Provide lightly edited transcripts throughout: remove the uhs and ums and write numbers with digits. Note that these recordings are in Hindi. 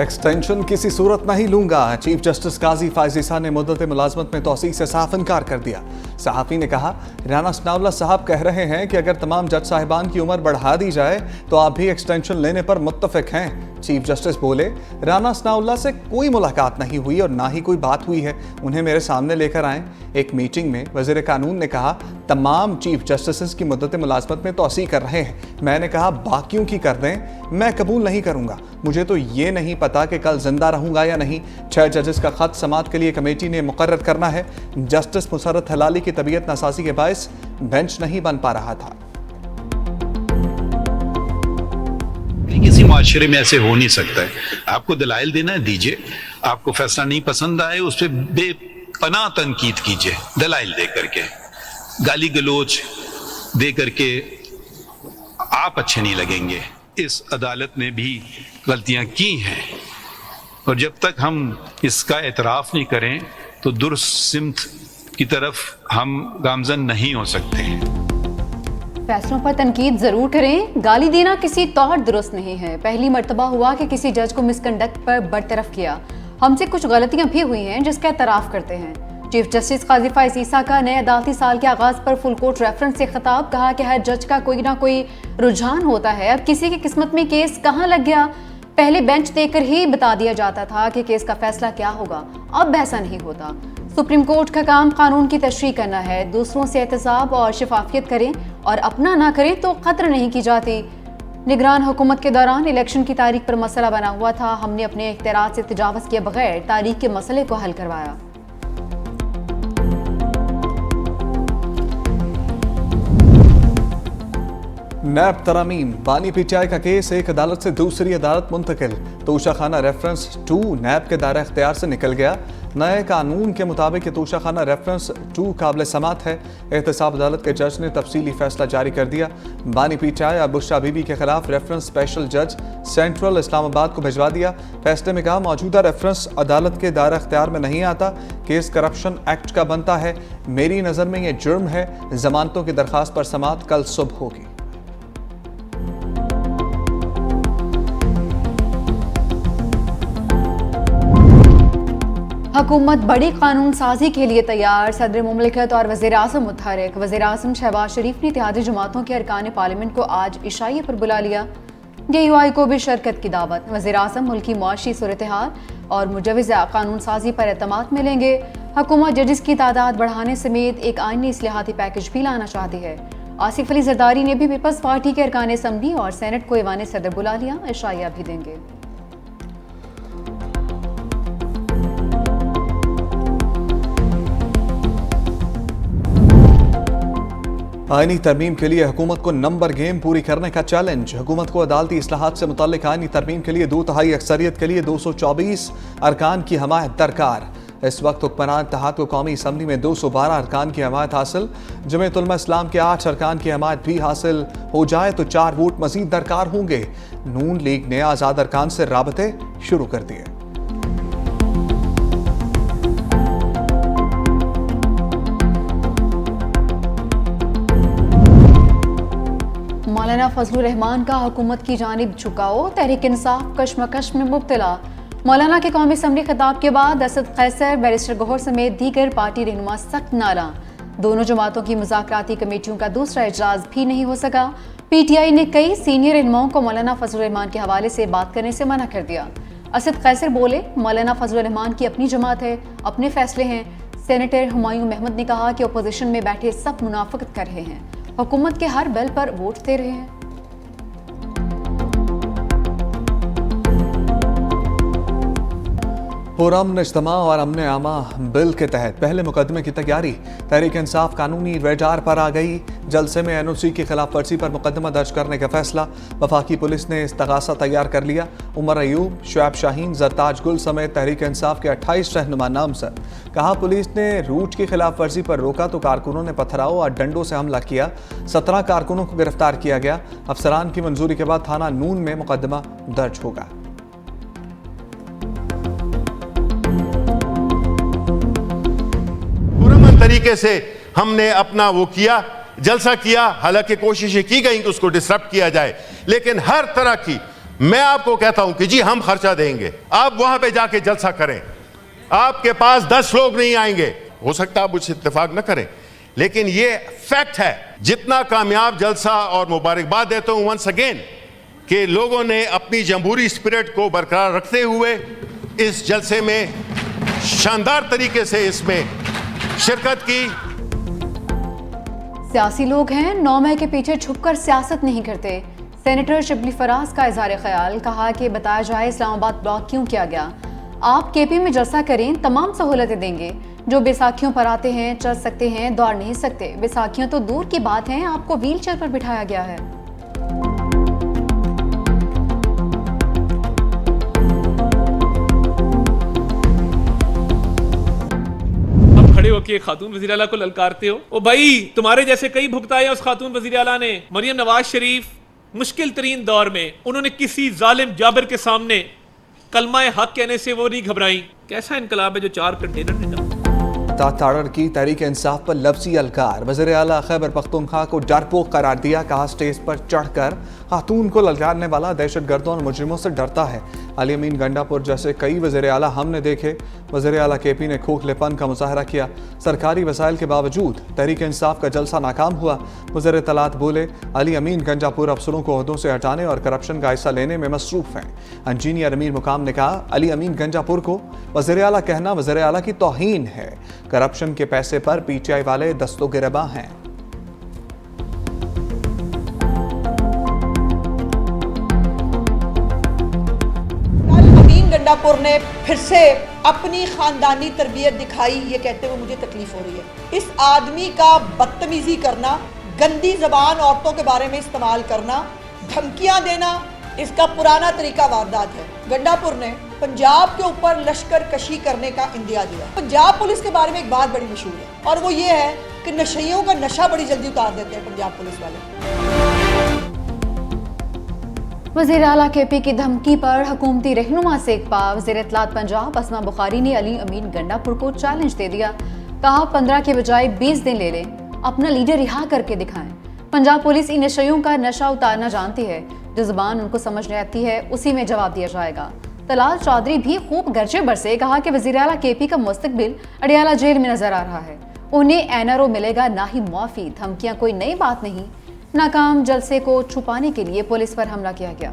एक्सटेंशन किसी सूरत नहीं लूंगा। चीफ जस्टिस काजी फायज ईसा ने मुद्दत मुलाजमत में तौसीक से साफ इनकार कर दिया। सहाफ़ी ने कहा, राना सनाउल्लाह साहब कह रहे हैं कि अगर तमाम जज साहिबान की उम्र बढ़ा दी जाए तो आप भी एक्सटेंशन लेने पर मुत्तफिक हैं। चीफ जस्टिस बोले, राना सनाउल्लाह से कोई मुलाकात नहीं हुई और ना ही कोई बात हुई है, उन्हें मेरे सामने लेकर आएं। एक मीटिंग में वज़ीर कानून ने कहा, तमाम चीफ जस्टिस की मुद्दत मुलाजमत में तौसीक कर रहे हैं। मैंने कहा, बाकियों की कर दें, मैं कबूल नहीं करूंगा। मुझे तो ये नहीं पता कि कल जिंदा रहूंगा या नहीं। 6 जजेस का खत समात के लिए कमेटी ने मुकर्रर करना है। जस्टिस मुसर्रत हलाली की तबीयत नासाजी के बायस बेंच नहीं बन पा रहा था। किसी माशरे में ऐसे हो नहीं सकता है। आपको दलाइल देना है, दीजिए। आपको फैसला नहीं पसंद आए, उस पर बेपनाह तनकीद कीजिए, दलाइल दे करके, गाली गलोच दे करके आप अच्छे नहीं लगेंगे। इस अदालत ने भी गलतियां की हैं और जब तक हम इसका एतराफ़ नहीं करें तो दुरुस्त सिमत की तरफ हम गामजन नहीं हो सकते हैं। फैसलों पर तनकीद जरूर करें, गाली देना किसी तौर दुरुस्त नहीं है। पहली मर्तबा हुआ कि किसी जज को मिसकंडक्ट पर बरतरफ किया। हमसे कुछ गलतियां भी हुई हैं जिसका एतराफ़ करते हैं। चीफ जस्टिस काजी फायज ईसा का नए अदालती साल के आगाज पर फुल कोर्ट रेफरेंस से खिताब, कहा कि हर जज का कोई ना कोई रुझान होता है। अब किसी की किस्मत में केस कहाँ लग गया, पहले बेंच देकर ही बता दिया जाता था कि केस का फैसला क्या होगा। अब ऐसा नहीं होता। सुप्रीम कोर्ट का काम कानून की तशरीह करना है। दूसरों से एहतसाब और शफाफियत करें और अपना ना करें तो कत्ल नहीं की जाती। निगरान हुकूमत के दौरान इलेक्शन की तारीख पर मसला बना हुआ था। हमने अपने इख्तियारात से तजावुज़ किए बगैर तारीख के मसले को हल करवाया। नैब तरामीम, बानी पीटीआई का केस एक अदालत से दूसरी अदालत मुंतकिल। तोशाखाना रेफरेंस 2 नैब के दायरा इख्तियार से निकल गया। नए कानून के मुताबिक तोशाखाना रेफरेंस 2 काबिल समात है। एहतसाब अदालत के जज ने तफसीली फैसला जारी कर दिया। बानी पीटीआई और बुशरा बीबी के खिलाफ रेफरेंस स्पेशल जज सेंट्रल इस्लामाबाद को भिजवा दिया। फैसले में कहा, मौजूदा रेफरेंस अदालत के दायरा इख्तियार में नहीं आता। केस करप्शन एक्ट का बनता है। मेरी नज़र में यह जुर्म है। जमानतों की दरख्वास्त पर समात कल सुबह होगी। हुकूमत बड़ी कानून साजी के लिए तैयार। सदर मुमलिकत और वज़ीर आज़म मुतहरिक। वज़ीर आज़म शहबाज शरीफ ने इत्तेहादी जमातों के अरकान पार्लियामेंट को आज इशाइये पर बुला लिया। DUI को भी शिरकत की दावत। वज़ीर आज़म मुल्की मुआशी सूरत हाल और मुजवज़ा कानून साजी पर एतमाद मिलेंगे। हुकूमत जजिस की तादाद बढ़ाने समेत एक आईनी इस्लाहाती पैकेज भी लाना चाहती है। आसिफ अली जरदारी ने भी पीपल्स पार्टी के अरकान असम्बली और सेनेट को ईवान सदर बुला लिया। इशाइया भी देंगे। आईनी तरमीम के लिए हुकूमत को नंबर गेम पूरी करने का चैलेंज। हुकूमत को अदालती इस्लाहात से मुतल्लिक आईनी तरमीम के लिए 2/3 अक्सरियत के लिए 224 अरकान की हमायत दरकार। इस वक्त हुक्मरान इत्तेहाद को कौमी असम्बली में 212 अरकान की हमायत हासिल। जमीयत उलमा इस्लाम के 8 अरकान की हमायत भी हासिल हो जाए तो 4 वोट मजीद दरकार होंगे। नून लीग ने आज़ाद अरकान से राबते शुरू कर दिए। मौलाना फजलुर रहमान का हुकूमत की जानिब झुकाओ। तहरीक इंसाफ कशमकश में मुब्तला। मौलाना के कौमी असम्बली खिताब के बाद असद कैसर, बैरिस्टर गौहर समेत दीगर पार्टी रहनुमा सख्त नारा। दोनों जमातों की मुज़ाकराती कमेटियों का दूसरा इजलास भी नहीं हो सका। PTI ने कई सीनियर रहनुमाओं को मौलाना फजलुर रहमान के हवाले से बात करने से मना कर दिया। असद कैसर बोले, मौलाना फजलुर रहमान की अपनी जमात है, अपने फैसले हैं। सेनेटर हुमायूं महमूद ने कहा कि अपोजिशन में बैठे सब मुनाफिकत कर रहे हैं, हुकूमत के हर बिल पर वोट दे रहे हैं। पुरअमन इज्तिमा और अमन आमा बिल के तहत पहले मुकदमे की तैयारी। तहरीक इंसाफ कानूनी रडार पर आ गई। जलसे में NOC की खिलाफ वर्जी पर मुकदमा दर्ज करने का फैसला। वफाकी पुलिस ने इस्तगासा तैयार कर लिया। उमर अयूब, शुएब शाहीन, जरताज गुल समेत तहरीक इंसाफ के 28 रहनुमा नामजद। कहा, पुलिस ने रूट की खिलाफ वर्जी पर रोका तो कारकुनों ने पत्थराव और डंडों से हमला किया। 17 कारकुनों को गिरफ्तार किया गया। अफसरान की मंजूरी के बाद थाना नून में मुकदमा दर्ज होगा। तरीके से हमने अपना वो किया, जलसा किया। हालांकि कोशिशें की गई कि उसको डिसरप्ट किया जाए, लेकिन हर तरह की मैं आपको कहता हूं कि जी हम खर्चा देंगे, आप वहां पे जाके जलसा करें, आपके पास 10 लोग नहीं आएंगे, हो सकता है आप मुझसे इत्तेफाक न करें, लेकिन ये फैक्ट है। जितना कामयाब जलसा, और मुबारकबाद देता हूं वंस अगेन कि लोगों ने अपनी जमहूरी स्पिरिट को बरकरार रखते हुए इस जलसे में शानदार तरीके से इसमें शिरकत की। सियासी लोग हैं, 9 मई के पीछे छुपकर सियासत नहीं करते। सेनेटर शिबली फराज का इज़हार ख्याल, कहा कि बताया जाए इस्लामाबाद ब्लॉक क्यों किया गया। आप केपी में जलसा करें, तमाम सहूलतें देंगे। जो बैसाखियों पर आते हैं, चल सकते हैं, दौड़ नहीं सकते। बैसाखियों तो दूर की बात है, आपको व्हील चेयर पर बिठाया गया है। खड़े होकर खातून वज़ीर आला को ललकारते हो। ओ भाई, तुम्हारे जैसे कई भुगताए उस खातून वज़ीर आला ने। मरियम नवाज शरीफ मुश्किल तरीन दौर में उन्होंने किसी जालिम जाबिर के सामने कलमा हक कहने से वो नहीं घबराई। कैसा इनकलाब है जो 4 कंटेनर ने डाला। ताड़र की तहरीक इंसाफ पर लफ्जी अलकार, वज़ीर आला खैबर पख्तूनख्वा को डरपोक करार दिया। कहा स्टेज पर चढ़कर खातून को ललकारने वाला दहशतगर्दों और मुजरिमों से डरता है। अली अमीन गंडापुर जैसे कई वज़ीर आला हमने देखे। वज़ीर आला केपी ने खोखलेपन का मुजाहरा किया। सरकारी वसाइल के बावजूद तहरीक इंसाफ का जलसा नाकाम हुआ। वज़ीर इत्तलात बोले, अली अमीन गंडापुर अफसरों को ओहदों से हटाने और करप्शन का हिस्सा लेने में मसरूफ़ हैं। इंजीनियर अमीर मुकाम ने कहा, अली अमीन गंडापुर को वज़ीर आला कहना वज़ीर आला की तौहीन है। करप्शन के पैसे पर पीटीआई वाले दस्तो गिरबा हैं। अमीन गंडापुर ने फिर से अपनी खानदानी तरबियत दिखाई, ये कहते हुए मुझे तकलीफ हो रही है। इस आदमी का बदतमीजी करना, गंदी जबान औरतों के बारे में इस्तेमाल करना, धमकियां देना, इसका पुराना तरीका वारदात है। गंडापुर ने पंजाब के ऊपर लश्कर कशी करने का इंदिया दिया। पंजाब पुलिस के बारे में एक बात बड़ी मशहूर है, और वो ये है कि नशइयों का नशा बड़ी जल्दी उतार देते हैं पंजाब पुलिस वाले। वज़ीर आला केपी की धमकी पर हुकूमती रहनुमा से एक पाव। वज़ीर इत्तलात पंजाब अस्मा बुखारी ने अली अमीन गंडापुर को चैलेंज दे दिया। कहा 15 के बजाय 20 दिन ले लें, अपना लीडर रिहा करके दिखाएं। पंजाब पुलिस इन नशइयों का नशा उतारना जानती है। जो जुबान उनको समझ नहीं आती है, उसी में जवाब दिया जाएगा। तलाल चौधरी भी खूब गर्जे बरसे। कहा कि वज़ीर आला केपी का मुस्तकबिल अडियाला जेल में नजर आ रहा है। उन्हें एनआरओ मिलेगा, ना ही मुआफी। धमकियां कोई नई बात नहीं। नाकाम जलसे को छुपाने के लिए पुलिस पर हमला किया गया।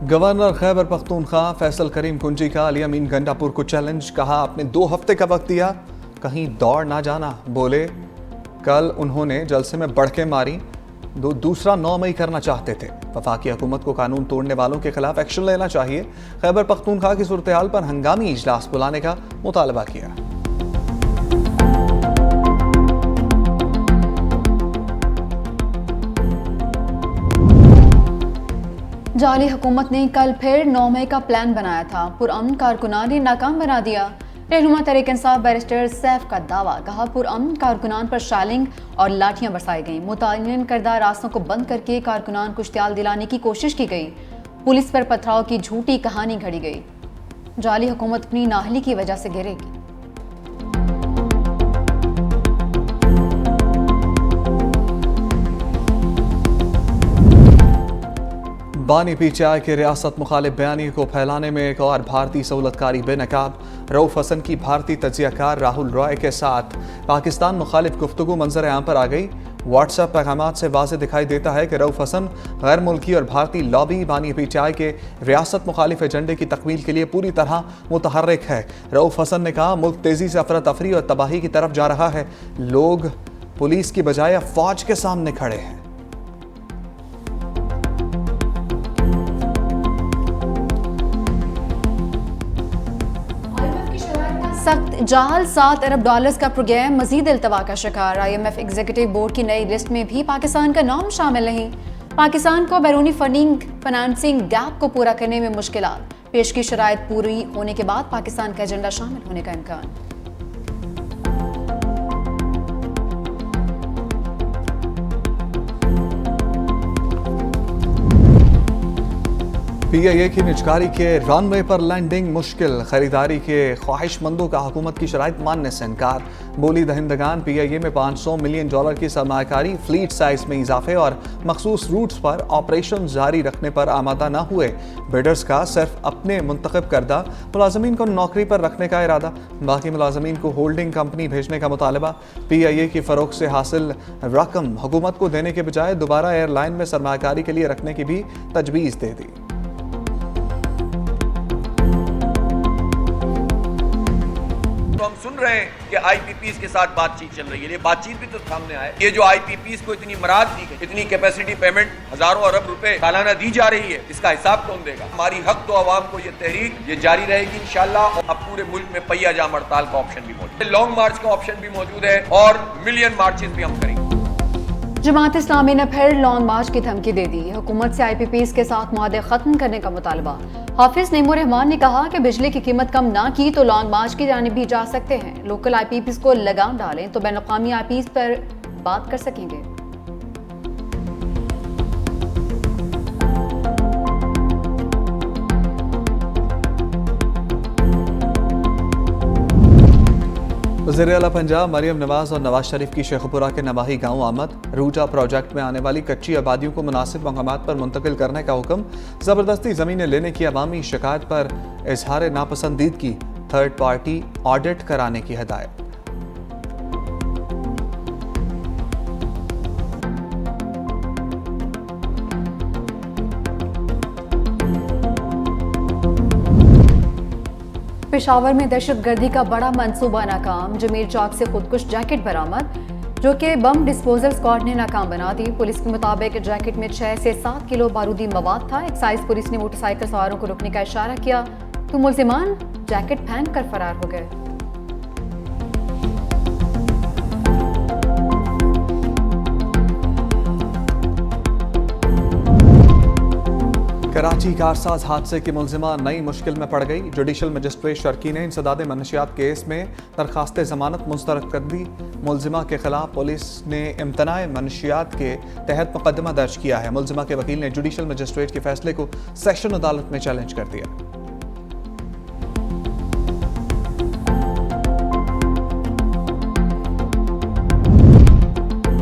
गवर्नर खैबर पख्तूनख्वा फैसल करीम कुंजी का अली अमीन गंडापुर को चैलेंज। कहा आपने 2 हफ्ते का वक्त दिया, कहीं दौड़ ना जाना। बोले कल उन्होंने जलसे में बढ़के मारी। दूसरा 9 मई करना चाहते थे। वफाकी हुकूमत को कानून तोड़ने वालों के खिलाफ एक्शन लेना चाहिए। खैबर पख्तूनख्वा की सूरत हाल पर हंगामी इजलास बुलाने का मुतालबा किया। जाली हुकूमत ने कल फिर 9 मई का प्लान बनाया था, पुरअमन कारकुनान ने नाकाम बना दिया। रहनुमा तहरीक इंसाफ बैरिस्टर सैफ का दावा। कहा पुरअमन कारकुनान पर शालिंग और लाठियां बरसाई गईं। मुतय्यन करदा रास्तों को बंद करके कारकुनान को इश्तियाल दिलाने की कोशिश की गई। पुलिस पर पथराव की झूठी कहानी घड़ी गई। जाली हुकूमत अपनी नाहली की वजह से गिरेगी। बानी पीटीआई के रियासत मुखालिफ बयानी को फैलाने में एक और भारतीय सहूलतकारी बेनकाब। रऊफ हसन की भारतीय तजियाकार राहुल रॉय के साथ पाकिस्तान मुखालिफ गुफ्तगू मंजर आम पर आ गई। व्हाट्सएप पैगामात से वाज़े दिखाई देता है कि रऊफ हसन गैर मुल्की और भारतीय लॉबी बानी पीटीआई के रियासत मुखालिफ एजेंडे की तकमील के लिए पूरी तरह मुतहर्रिक है। रऊफ हसन ने कहा मुल्क तेज़ी से अफरा तफरी और तबाही की तरफ जा रहा है। लोग पुलिस की बजाय फौज के सामने खड़े हैं। सख्त जाल $7 अरब का प्रोग्राम मजीद इल्तवा का शिकार। IMF एग्जीक्यूटिव बोर्ड की नई लिस्ट में भी पाकिस्तान का नाम शामिल नहीं। पाकिस्तान को बैरूनी फंडिंग फाइनेंसिंग गैप को पूरा करने में मुश्किलात। पेश की शराइत पूरी होने के बाद पाकिस्तान का एजेंडा शामिल होने का इम्कान। पीआईए की निजकारी के रनवे पर लैंडिंग मुश्किल, खरीदारी के ख्वाहिशमंदों का हुकूमत की शराइत मानने से इनकार। बोली दहिंदगान पीआईए में $500 मिलियन की सरमाकारी, फ्लीट साइज में इजाफे और मखसूस रूट्स पर ऑपरेशन जारी रखने पर आमादा न हुए। बिडर्स का सिर्फ अपने मुंतखब करदा मुलाजमीन को नौकरी पर रखने का इरादा, बाकी मुलाजमीन को होल्डिंग कंपनी भेजने का मुतालबा। पीआईए की फरोख से हासिल रकम हुकूमत को देने के बजाय दोबारा एयरलाइन में सरमाकारी के लिए रखने की भी तजवीज़ दे दी। तो हम सुन रहे हैं कि आईपीपीस के साथ बातचीत चल रही है, ये बातचीत भी तो सामने आए। ये जो आईपीपीस को इतनी मराद दी गई, इतनी कैपेसिटी पेमेंट हजारों अरब रुपए सालाना दी जा रही है, इसका हिसाब कौन देगा? हमारी हक तो आवाम को ये तहरीक ये जारी रहेगी इंशाल्लाह। और अब पूरे मुल्क में पहिया जाम हड़ताल का ऑप्शन भी मौजूद है, लॉन्ग मार्च का ऑप्शन भी मौजूद है और मिलियन मार्चेस भी हम करेंगे। जमात इस्लामी ने फिर लॉन्ग मार्च की धमकी दे दी। हुकूमत से आईपीपीस के साथ मुआहदे खत्म करने का मुतालबा। हाफिज नईमुर रहमान ने कहा कि बिजली की कीमत कम ना की तो लॉन्ग मार्च की जानिब भी जा सकते हैं। लोकल आईपीपीस को लगाम डालें तो बैनुल-अक़वामी आईपीपीस पर बात कर सकेंगे। वज़ीर आला पंजाब मरियम नवाज और नवाज शरीफ की शेखपुरा के नवाही गांव आमद। रूजा प्रोजेक्ट में आने वाली कच्ची आबादियों को मुनासिब मकामात पर मुंतकिल करने का हुक्म। ज़बरदस्ती ज़मीनें लेने की अवामी शिकायत पर इजहार नापसंदीदगी, थर्ड पार्टी ऑडिट कराने की हिदायत। पेशावर में दहशतगर्दी का बड़ा मंसूबा नाकाम। जमीर चौक से खुदकुश जैकेट बरामद, जो कि बम डिस्पोजल स्क्वाड ने नाकाम बना दी। पुलिस के मुताबिक जैकेट में 6 से 7 किलो बारूदी मवाद था। एक्साइज पुलिस ने मोटरसाइकिल सवारों को रोकने का इशारा किया तो मुल्जिमान जैकेट फेंक कर फरार हो गए। कराची कारसाज हादसे की मुल्जिमा नई मुश्किल में पड़ गई। जुडिशल मजिस्ट्रेट शर्की ने इंसदाद मनशियात केस में दरखास्त जमानत मुस्तरद कर दी। मुल्जिमा के खिलाफ पुलिस ने इम्तनाए मनशियात के तहत मुकदमा दर्ज किया है। मुल्जिमा के वकील ने जुडिशल मजिस्ट्रेट के फैसले को सेशन अदालत में चैलेंज कर दिया।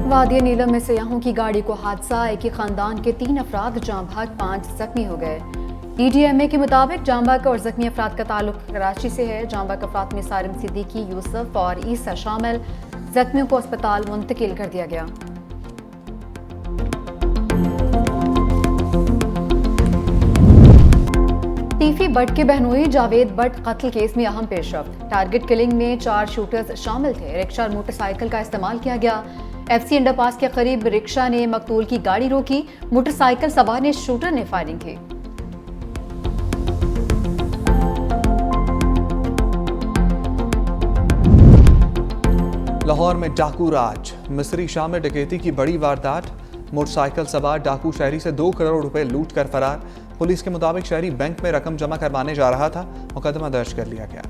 वादिया नीलम में सयाहों की गाड़ी को हादसा, एक ही खानदान के 3 अफराद जाँ भाग 5 जख्मी हो गए। DDMA के मुताबिक जाँ भाग और जख्मी अफराद का ताल्लुक कराची से है। जाँ भाग अफराद में सारिम सिद्दीकी, यूसुफ और ईसा शामिल। जख्मियों को अस्पताल मुंतकिल कर दिया गया। टीफी बट के बहनोई जावेद बट कत्ल केस में अहम पेशरफ्त। टारगेट किलिंग में 4 शूटर्स शामिल थे। रिक्शा और मोटरसाइकिल का इस्तेमाल किया गया। FC अंडरपास के करीब रिक्शा ने मकतूल की गाड़ी रोकी। मोटरसाइकिल सवार ने शूटर ने फायरिंग की। लाहौर में डाकू राज, मिस्री शाह में डकैती की बड़ी वारदात। मोटरसाइकिल सवार डाकू शहरी से 2 करोड़ रुपए लूट कर फरार। पुलिस के मुताबिक शहरी बैंक में रकम जमा करवाने जा रहा था। मुकदमा दर्ज कर लिया गया।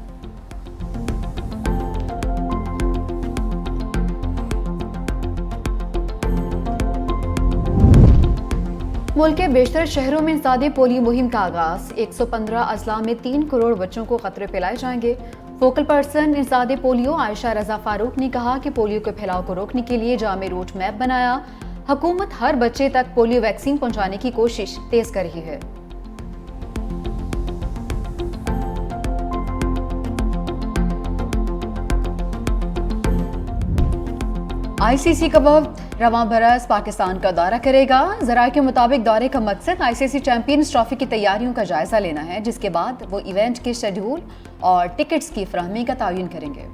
मुल्क के बेशतर शहरों में इंसादी पोलियो मुहिम का आगाज। 115 अजला में 3 करोड़ बच्चों को खतरे पिलाए जाएंगे। फोकल पर्सन इंसादी पोलियो आयशा रजा फारूक ने कहा कि पोलियो के फैलाव को रोकने के लिए जामे रूट मैप बनाया। हुकूमत हर बच्चे तक पोलियो वैक्सीन पहुंचाने की कोशिश तेज कर रही है। ICC का वक्त रवां बरस पाकिस्तान का दौरा करेगा। ज़राए के मुताबिक दौरे का मकसद ICC चैंपियंस ट्रॉफी की तैयारियों का जायजा लेना है, जिसके बाद वो इवेंट के शेड्यूल और टिकट्स की फराहमी का तयन करेंगे।